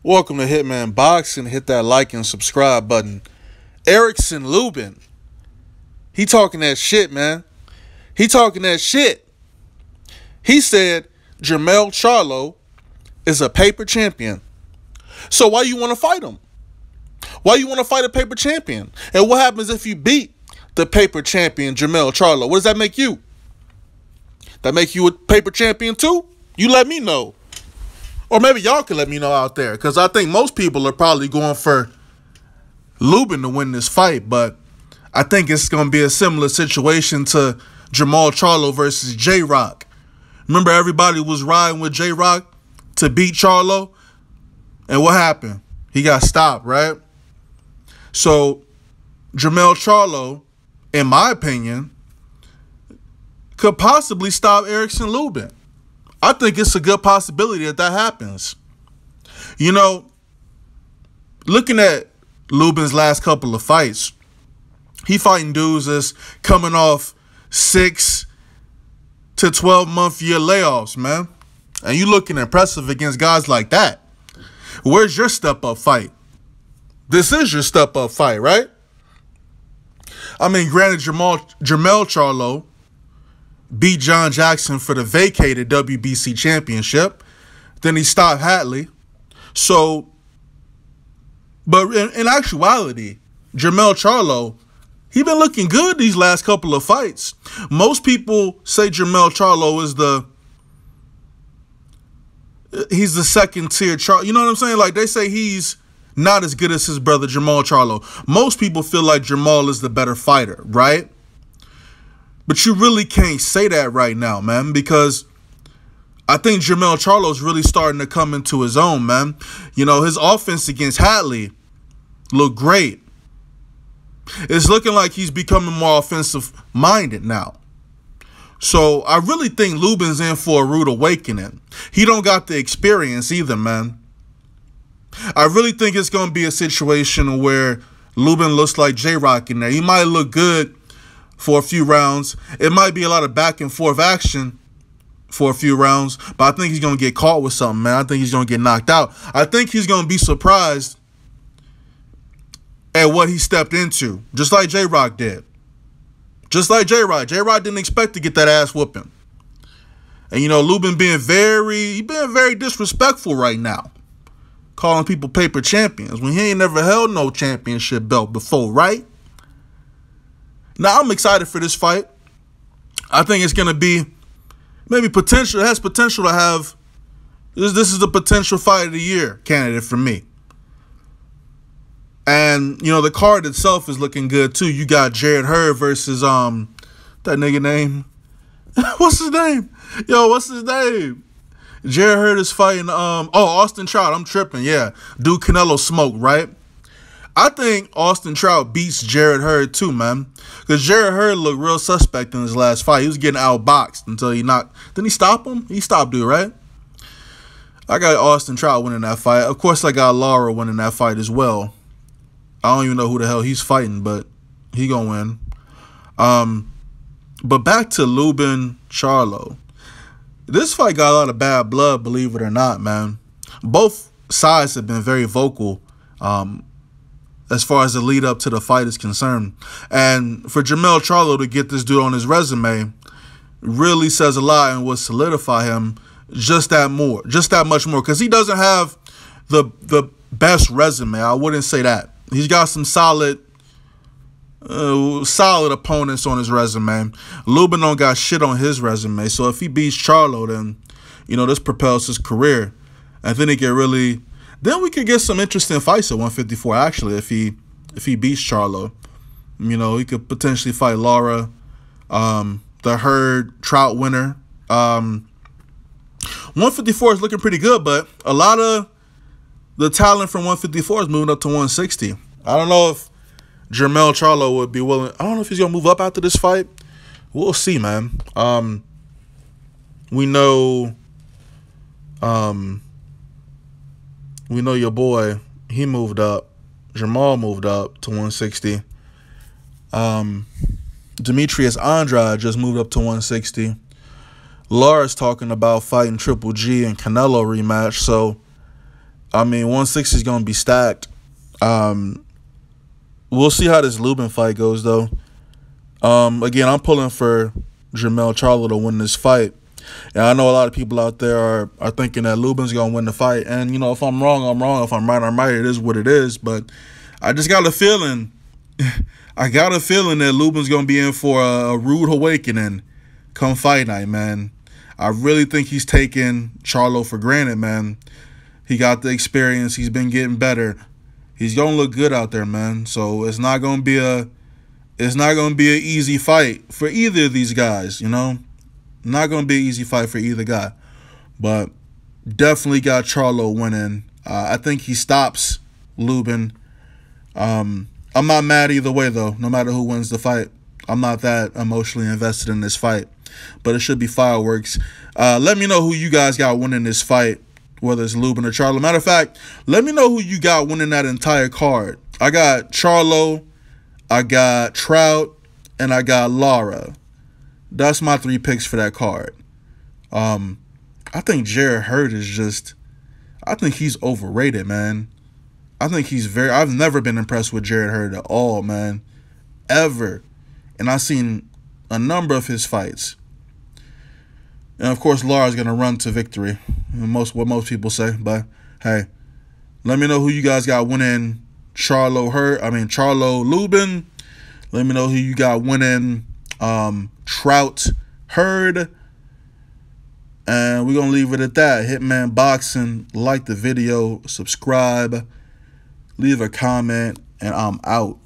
Welcome to Hitman Boxing. Hit that like and subscribe button. Erickson Lubin. He talking that shit, man. He talking that shit. He said Jermell Charlo is a paper champion. So why you want to fight him? Why you want to fight a paper champion? And what happens if you beat the paper champion, Jermell Charlo? What does that make you? That make you a paper champion too? You let me know. Or maybe y'all can let me know out there, because I think most people are probably going for Lubin to win this fight, but I think it's going to be a similar situation to Jermell Charlo versus J-Rock. Remember, everybody was riding with J-Rock to beat Charlo? And what happened? He got stopped, right? So, Jermell Charlo, in my opinion, could possibly stop Erickson Lubin. I think it's a good possibility that happens. You know, looking at Lubin's last couple of fights, he fighting dudes that's coming off 6 to 12 month year layoffs, man. And you looking impressive against guys like that. Where's your step up fight? This is your step up fight, right? I mean, granted, Jermell Charlo beat John Jackson for the vacated WBC championship. Then he stopped Hatley. So, but in actuality, Jermell Charlo, he been looking good these last couple of fights. Most people say Jermell Charlo is he's the second tier Charlo. You know what I'm saying? Like, they say he's not as good as his brother Jermell Charlo. Most people feel like Jermell is the better fighter, right? But you really can't say that right now, man, because I think Jermell Charlo is really starting to come into his own, man. You know, his offense against Hatley looked great. It's looking like he's becoming more offensive-minded now. So I really think Lubin's in for a rude awakening. He don't got the experience either, man. I really think it's going to be a situation where Lubin looks like J-Rock in there. He might look good for a few rounds. It might be a lot of back and forth action for a few rounds, but I think he's going to get caught with something, man. I think he's going to get knocked out. I think he's going to be surprised at what he stepped into, just like J-Rock did. Just like J-Rock. J-Rock didn't expect to get that ass whooping. And, you know, Lubin being very disrespectful right now, calling people paper champions when he ain't never held no championship belt before, right? Now, I'm excited for this fight. I think it's going to be maybe potential. It has potential to have. This is the potential fight of the year candidate for me. And, you know, the card itself is looking good, too. You got Jarrett Hurd versus, that nigga name. What's his name? Yo, what's his name? Jarrett Hurd is fighting, Austin Trout. I'm tripping, yeah. Dude, Canelo smoke, right? I think Austin Trout beats Jarrett Hurd too, man. Because Jarrett Hurd looked real suspect in his last fight. He was getting outboxed until he knocked. Didn't he stop him? He stopped dude, right? I got Austin Trout winning that fight. Of course, I got Lara winning that fight as well. I don't even know who the hell he's fighting, but he gonna win. But back to Lubin Charlo. This fight got a lot of bad blood, believe it or not, man. Both sides have been very vocal as far as the lead up to the fight is concerned. And for Jermell Charlo to get this dude on his resume really says a lot and would solidify him just that much more. Because he doesn't have the best resume. I wouldn't say that. He's got some solid opponents on his resume. Lubin don't got shit on his resume. So if he beats Charlo, then, you know, this propels his career. I think he can really... Then we could get some interesting fights at 154, actually, if he beats Charlo. You know, he could potentially fight Lara, the Hurd Trout winner. 154 is looking pretty good, but a lot of the talent from 154 is moving up to 160. I don't know if Jermell Charlo would be willing. I don't know if he's going to move up after this fight. We'll see, man. We know your boy, he moved up. Jermell moved up to 160. Demetrius Andrade just moved up to 160. Lara's talking about fighting Triple G and Canelo rematch. So I mean, 160 is going to be stacked. We'll see how this Lubin fight goes, though. Again, I'm pulling for Jermell Charlo to win this fight. And I know a lot of people out there are thinking that Lubin's going to win the fight. And, you know, if I'm wrong, I'm wrong. If I'm right, I'm right. It is what it is. But I just got a feeling, that Lubin's going to be in for a rude awakening come fight night, man. I really think he's taking Charlo for granted, man. He got the experience. He's been getting better. He's going to look good out there, man. So it's not going to be an easy fight for either of these guys, you know? Not going to be an easy fight for either guy. But definitely got Charlo winning. I think he stops Lubin. I'm not mad either way, though, no matter who wins the fight. I'm not that emotionally invested in this fight. But it should be fireworks. Let me know who you guys got winning this fight, whether it's Lubin or Charlo. Matter of fact, let me know who you got winning that entire card. I got Charlo, I got Trout, and I got Lara. That's my 3 picks for that card. I think Jarrett Hurd is just, I think he's overrated, man. I think he's I've never been impressed with Jarrett Hurd at all, man. Ever. And I've seen a number of his fights. And of course, Lara's gonna run to victory. What most people say. But hey, let me know who you guys got winning Charlo Lubin. Let me know who you got winning Trout Hurd. And we're gonna leave it at that. Hitman Boxing. Like the video, subscribe, leave a comment, and I'm out.